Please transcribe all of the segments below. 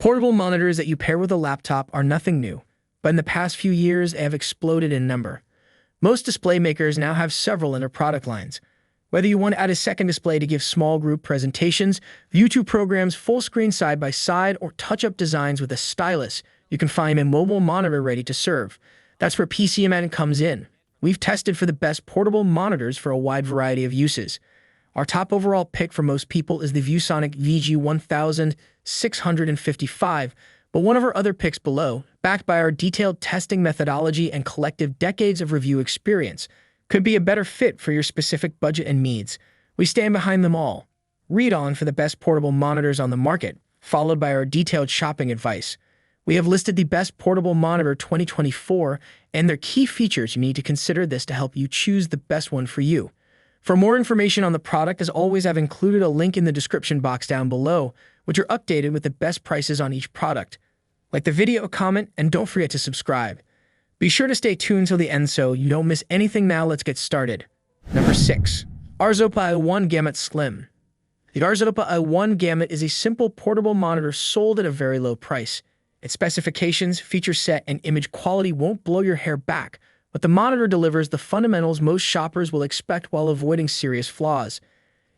Portable monitors that you pair with a laptop are nothing new, but in the past few years, they have exploded in number. Most display makers now have several in their product lines. Whether you want to add a second display to give small group presentations, view two programs full screen side by side, or touch up designs with a stylus, you can find a mobile monitor ready to serve. That's where PCMN comes in. We've tested for the best portable monitors for a wide variety of uses. Our top overall pick for most people is the ViewSonic VG1655, but one of our other picks below, backed by our detailed testing methodology and collective decades of review experience, could be a better fit for your specific budget and needs. We stand behind them all. Read on for the best portable monitors on the market, followed by our detailed shopping advice. We have listed the best portable monitor 2024 and their key features. You need to consider this to help you choose the best one for you. For more information on the product, as always, I've included a link in the description box down below, which are updated with the best prices on each product. Like the video, comment, and don't forget to subscribe. Be sure to stay tuned till the end so you don't miss anything. Now let's get started. Number 6. Arzopa i1 Gamut Slim. The Arzopa i1 Gamut is a simple portable monitor sold at a very low price. Its specifications, feature set, and image quality won't blow your hair back, but the monitor delivers the fundamentals most shoppers will expect while avoiding serious flaws.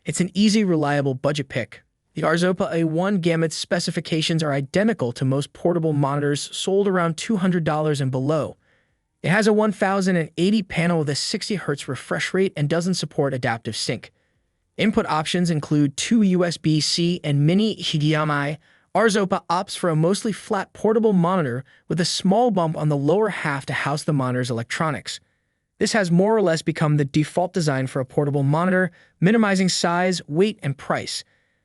It's an easy, reliable budget pick. The Arzopa i1 Gamut's specifications are identical to most portable monitors sold around $200 and below. It has a 1080 panel with a 60 Hz refresh rate and doesn't support adaptive sync. Input options include two USB-C and mini HDMI. Arzopa opts for a mostly flat portable monitor with a small bump on the lower half to house the monitor's electronics. This has more or less become the default design for a portable monitor, minimizing size, weight, and price.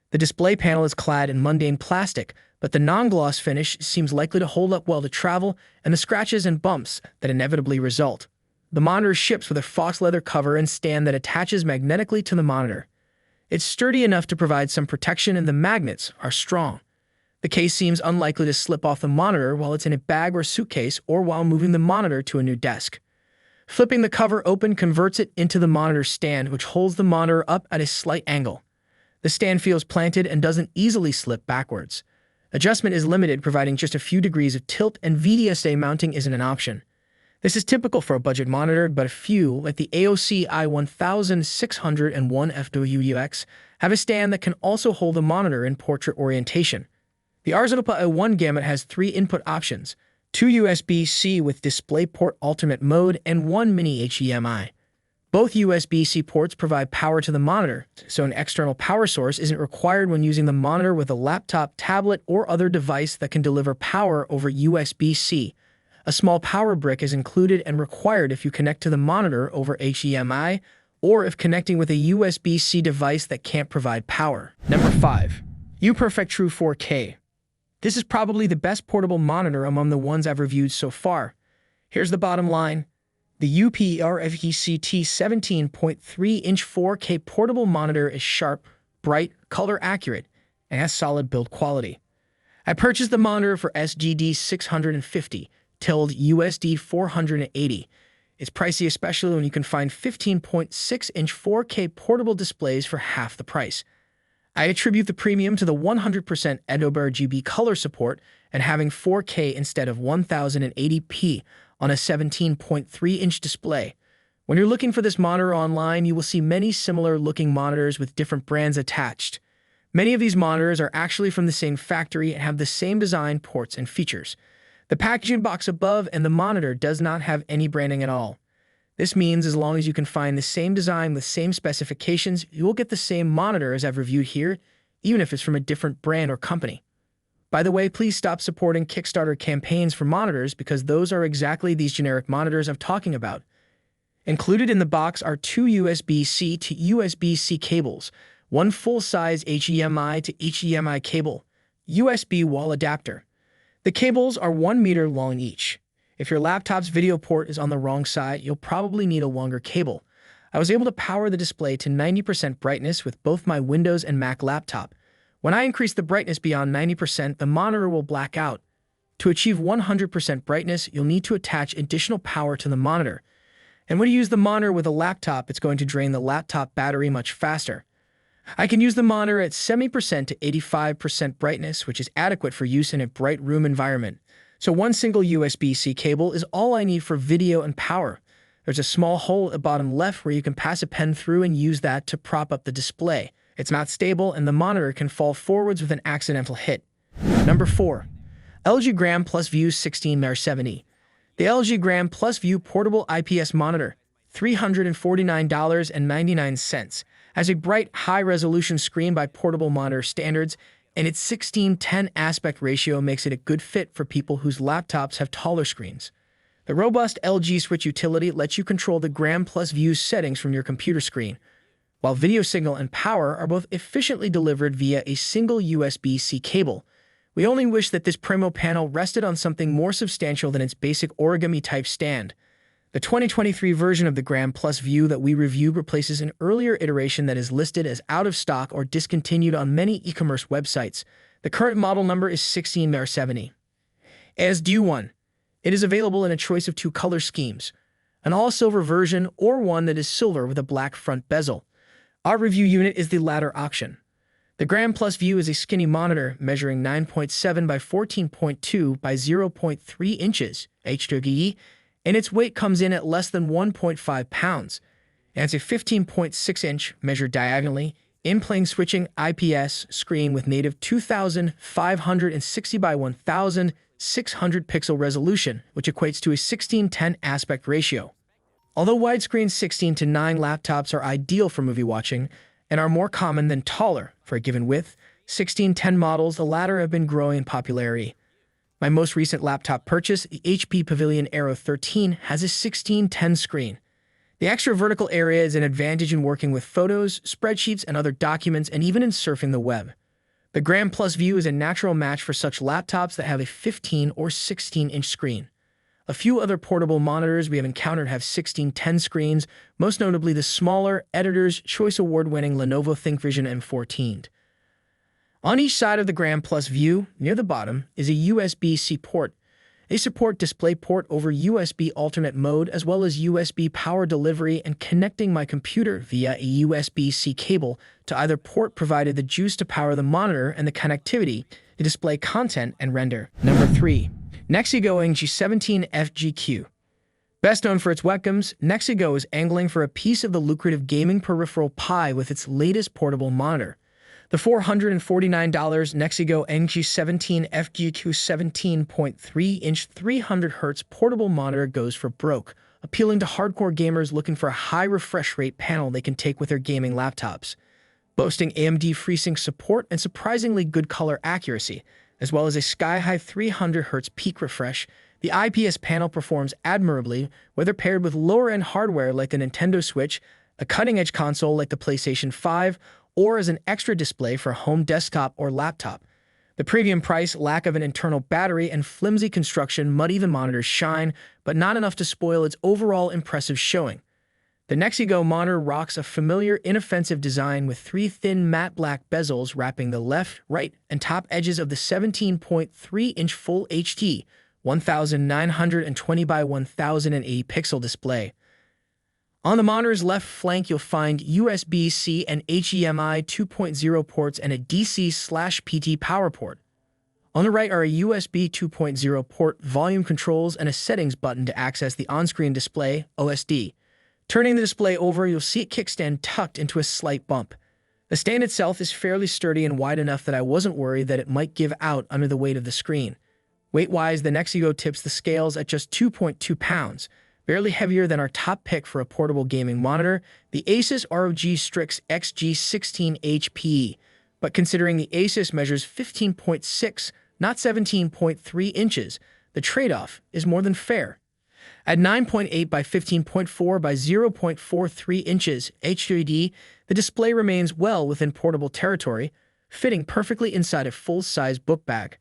The display panel is clad in mundane plastic, but the non-gloss finish seems likely to hold up well to travel and the scratches and bumps that inevitably result. The monitor ships with a fox leather cover and stand that attaches magnetically to the monitor. It's sturdy enough to provide some protection and the magnets are strong. The case seems unlikely to slip off the monitor while it's in a bag or suitcase or while moving the monitor to a new desk. Flipping the cover open converts it into the monitor stand, which holds the monitor up at a slight angle. The stand feels planted and doesn't easily slip backwards. Adjustment is limited, providing just a few degrees of tilt, and VDSA mounting isn't an option. This is typical for a budget monitor, but a few, like the AOC i1601 FWUX, have a stand that can also hold the monitor in portrait orientation. The Arzopa i1 Gamut has 3 input options, 2 USB-C with DisplayPort Ultimate mode and 1 mini HDMI. Both USB-C ports provide power to the monitor, so an external power source isn't required when using the monitor with a laptop, tablet, or other device that can deliver power over USB-C. A small power brick is included and required if you connect to the monitor over HDMI or if connecting with a USB-C device that can't provide power. Number 5. UPerfect True 4K. This is probably the best portable monitor among the ones I've reviewed so far. Here's the bottom line. The UPerfect 17.3-inch 4K portable monitor is sharp, bright, color accurate, and has solid build quality. I purchased the monitor for SGD 650, tilde USD 480. It's pricey, especially when you can find 15.6-inch 4K portable displays for half the price. I attribute the premium to the 100% Adobe RGB color support and having 4K instead of 1080p on a 17.3-inch display. When you're looking for this monitor online, you will see many similar-looking monitors with different brands attached. Many of these monitors are actually from the same factory and have the same design, ports, and features. The packaging box above and the monitor does not have any branding at all. This means as long as you can find the same design with same specifications, you will get the same monitor as I've reviewed here, even if it's from a different brand or company. By the way, please stop supporting Kickstarter campaigns for monitors because those are exactly these generic monitors I'm talking about. Included in the box are 2 USB-C to USB-C cables, 1 full-size HDMI to HDMI cable, USB wall adapter. The cables are 1 meter long each. If your laptop's video port is on the wrong side, you'll probably need a longer cable. I was able to power the display to 90% brightness with both my Windows and Mac laptop. When I increase the brightness beyond 90%, the monitor will black out. To achieve 100% brightness, you'll need to attach additional power to the monitor. And when you use the monitor with a laptop, it's going to drain the laptop battery much faster. I can use the monitor at 70% to 85% brightness, which is adequate for use in a bright room environment. So one single USB-C cable is all I need for video and power. There's a small hole at the bottom left where you can pass a pen through and use that to prop up the display. It's not stable and the monitor can fall forwards with an accidental hit. Number 4. LG Gram Plus View 16x70. The LG Gram Plus View Portable IPS Monitor, $349.99, has a bright, high-resolution screen by portable monitor standards, and its 16:10 aspect ratio makes it a good fit for people whose laptops have taller screens. The robust LG Switch utility lets you control the Gram Plus View's settings from your computer screen, while video signal and power are both efficiently delivered via a single USB-C cable. We only wish that this Primo panel rested on something more substantial than its basic origami-type stand. The 2023 version of the Gram Plus View that we reviewed replaces an earlier iteration that is listed as out of stock or discontinued on many e-commerce websites. The current model number is 16x70. As View 1, it is available in a choice of 2 color schemes, an all-silver version or one that is silver with a black front bezel. Our review unit is the latter option. The Gram Plus View is a skinny monitor measuring 9.7 by 14.2 by 0.3 inches HDD, and its weight comes in at less than 1.5 pounds. And it's a 15.6-inch, measured diagonally, in-plane switching IPS screen with native 2560 by 1600 pixel resolution, which equates to a 16:10 aspect ratio. Although widescreen 16:9 laptops are ideal for movie watching and are more common than taller for a given width, 16:10 models, the latter, have been growing in popularity. My most recent laptop purchase, the HP Pavilion Aero 13, has a 16:10 screen. The extra vertical area is an advantage in working with photos, spreadsheets, and other documents, and even in surfing the web. The Gram Plus View is a natural match for such laptops that have a 15 or 16-inch screen. A few other portable monitors we have encountered have 16:10 screens, most notably the smaller, Editor's Choice Award-winning Lenovo ThinkVision M14. On each side of the Gram Plus View, near the bottom, is a USB-C port. They support DisplayPort over USB alternate mode, as well as USB power delivery and connecting my computer via a USB-C cable to either port provided the juice to power the monitor and the connectivity to display content and render. Number 3. Nexigo NG17 FGQ. Best known for its webcams, Nexigo is angling for a piece of the lucrative gaming peripheral pie with its latest portable monitor. The $449 Nexigo NG17 FGQ 17.3-inch 300Hz portable monitor goes for broke, appealing to hardcore gamers looking for a high refresh rate panel they can take with their gaming laptops. Boasting AMD FreeSync support and surprisingly good color accuracy, as well as a sky-high 300Hz peak refresh, the IPS panel performs admirably, whether paired with lower-end hardware like the Nintendo Switch, a cutting-edge console like the PlayStation 5, or as an extra display for a home desktop or laptop. The premium price, lack of an internal battery, and flimsy construction muddy the monitor's shine, but not enough to spoil its overall impressive showing. The Nexigo monitor rocks a familiar, inoffensive design with 3 thin matte black bezels wrapping the left, right, and top edges of the 17.3-inch Full HD 1920 by 1080 pixel display. On the monitor's left flank, you'll find USB-C and HDMI 2.0 ports and a DC/PT power port. On the right are a USB 2.0 port, volume controls, and a settings button to access the on-screen display, OSD. Turning the display over, you'll see a kickstand tucked into a slight bump. The stand itself is fairly sturdy and wide enough that I wasn't worried that it might give out under the weight of the screen. Weight-wise, the Nexigo tips the scales at just 2.2 pounds, barely heavier than our top pick for a portable gaming monitor, the Asus ROG Strix XG16HP. But considering the Asus measures 15.6, not 17.3 inches, the trade-off is more than fair. At 9.8 by 15.4 by 0.43 inches HDD, the display remains well within portable territory, fitting perfectly inside a full-size book bag.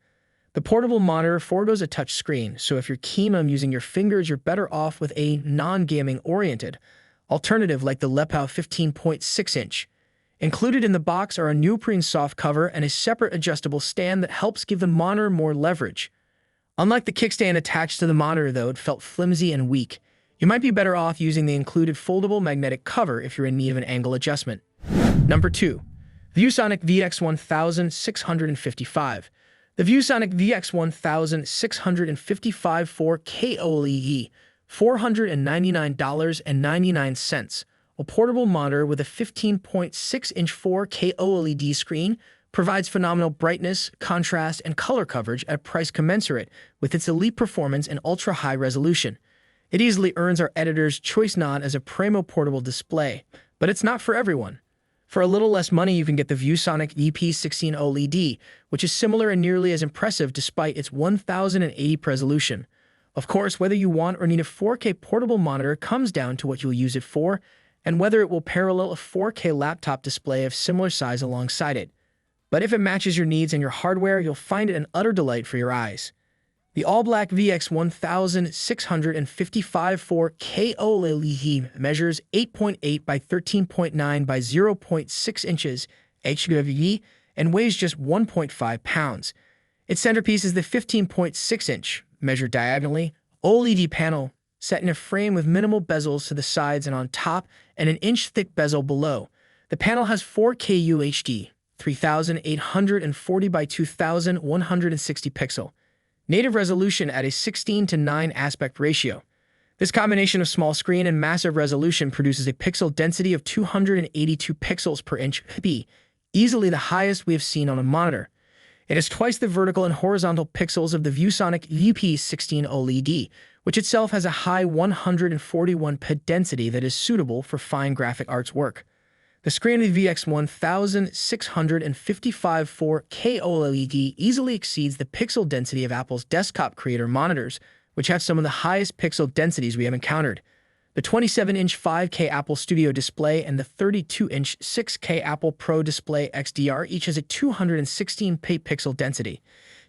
The portable monitor forgoes a touch screen, so if you're keen on using your fingers, you're better off with a non-gaming oriented alternative like the Lepau 15.6-inch. Included in the box are a neoprene soft cover and a separate adjustable stand that helps give the monitor more leverage. Unlike the kickstand attached to the monitor, though, it felt flimsy and weak. You might be better off using the included foldable magnetic cover if you're in need of an angle adjustment. Number 2. ViewSonic VX1655. The ViewSonic VX1655 4K OLED, $499.99. A portable monitor with a 15.6-inch 4K OLED screen provides phenomenal brightness, contrast, and color coverage at a price commensurate with its elite performance and ultra-high resolution. It easily earns our editor's choice nod as a primo portable display, but it's not for everyone. For a little less money, you can get the ViewSonic EP16 OLED, which is similar and nearly as impressive despite its 1080p resolution. Of course, whether you want or need a 4K portable monitor comes down to what you'll use it for, and whether it will parallel a 4K laptop display of similar size alongside it. But if it matches your needs and your hardware, you'll find it an utter delight for your eyes. The all-black VX1655 4K OLED measures 8.8 by 13.9 by 0.6 inches HWE and weighs just 1.5 pounds. Its centerpiece is the 15.6-inch, measured diagonally, OLED panel set in a frame with minimal bezels to the sides and on top and an inch-thick bezel below. The panel has 4K UHD, 3840 by 2160 pixel. Native resolution at a 16:9 aspect ratio. This combination of small screen and massive resolution produces a pixel density of 282 pixels per inch p, easily the highest we have seen on a monitor. It is twice the vertical and horizontal pixels of the ViewSonic EP16 OLED, which itself has a high 141 p density that is suitable for fine graphic arts work. The screen of the VX1655 4K OLED easily exceeds the pixel density of Apple's desktop creator monitors, which have some of the highest pixel densities we have encountered. The 27-inch 5K Apple Studio display and the 32-inch 6K Apple Pro Display XDR each has a 216p pixel density.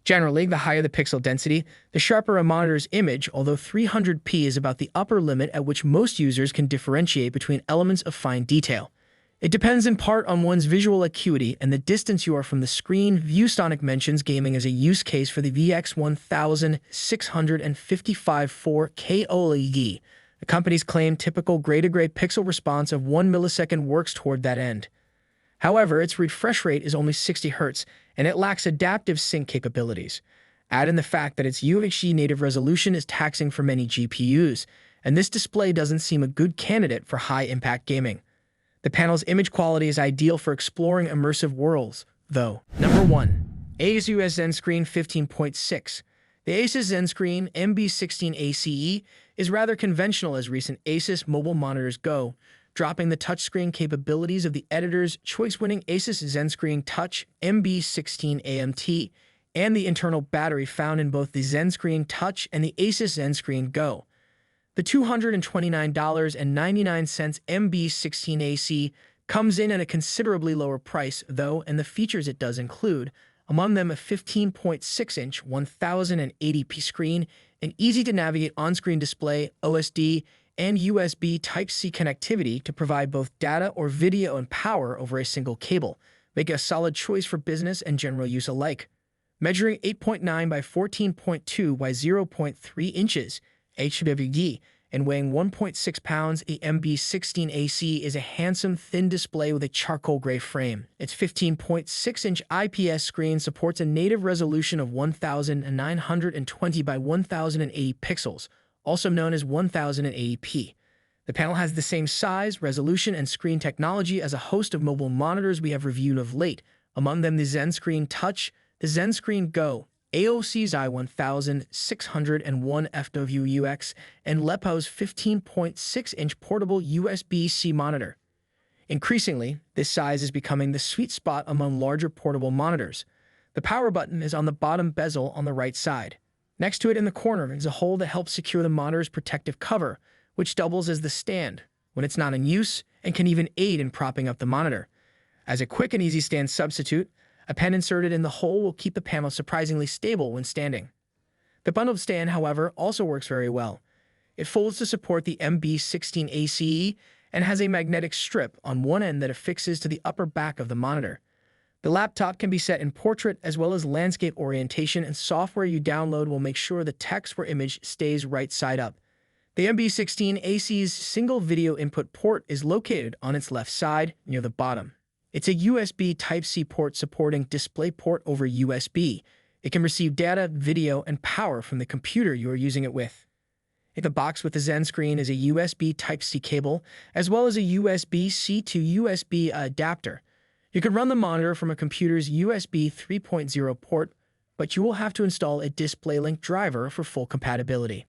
Generally, the higher the pixel density, the sharper a monitor's image, although 300p is about the upper limit at which most users can differentiate between elements of fine detail. It depends in part on one's visual acuity and the distance you are from the screen. ViewSonic mentions gaming as a use case for the VX1655 4K OLED. The company's claimed typical gray-to-gray pixel response of 1 millisecond works toward that end. However, its refresh rate is only 60 Hz, and it lacks adaptive sync capabilities. Add in the fact that its UHD native resolution is taxing for many GPUs, and this display doesn't seem a good candidate for high-impact gaming. The panel's image quality is ideal for exploring immersive worlds, though. Number 1. Asus ZenScreen 15.6. The Asus ZenScreen MB16 ACE is rather conventional as recent Asus mobile monitors go, dropping the touchscreen capabilities of the editor's choice-winning Asus ZenScreen Touch MB16 AMT and the internal battery found in both the ZenScreen Touch and the Asus ZenScreen Go. The $229.99 MB16 AC comes in at a considerably lower price, though, and the features it does include, among them a 15.6-inch 1080p screen, an easy-to-navigate on-screen display, OSD, and USB Type-C connectivity to provide both data or video and power over a single cable, making a solid choice for business and general use alike. Measuring 8.9 by 14.2 by 0.3 inches, HWD, and weighing 1.6 pounds, the MB16 AC is a handsome, thin display with a charcoal gray frame. Its 15.6-inch IPS screen supports a native resolution of 1920 by 1080 pixels, also known as 1080p. The panel has the same size, resolution, and screen technology as a host of mobile monitors we have reviewed of late, among them the ZenScreen Touch, the ZenScreen Go, AOC's i1601 FWUX, and Lepo's 15.6-inch portable USB-C monitor. Increasingly, this size is becoming the sweet spot among larger portable monitors. The power button is on the bottom bezel on the right side. Next to it in the corner is a hole that helps secure the monitor's protective cover, which doubles as the stand when it's not in use and can even aid in propping up the monitor. As a quick and easy stand substitute, a pen inserted in the hole will keep the panel surprisingly stable when standing. The bundled stand, however, also works very well. It folds to support the MB16 ACE and has a magnetic strip on one end that affixes to the upper back of the monitor. The laptop can be set in portrait as well as landscape orientation, and software you download will make sure the text or image stays right side up. The MB16 ACE's single video input port is located on its left side near the bottom. It's a USB Type-C port supporting DisplayPort over USB. It can receive data, video, and power from the computer you are using it with. The box with the Zen screen is a USB Type-C cable, as well as a USB-C to USB adapter. You can run the monitor from a computer's USB 3.0 port, but you will have to install a DisplayLink driver for full compatibility.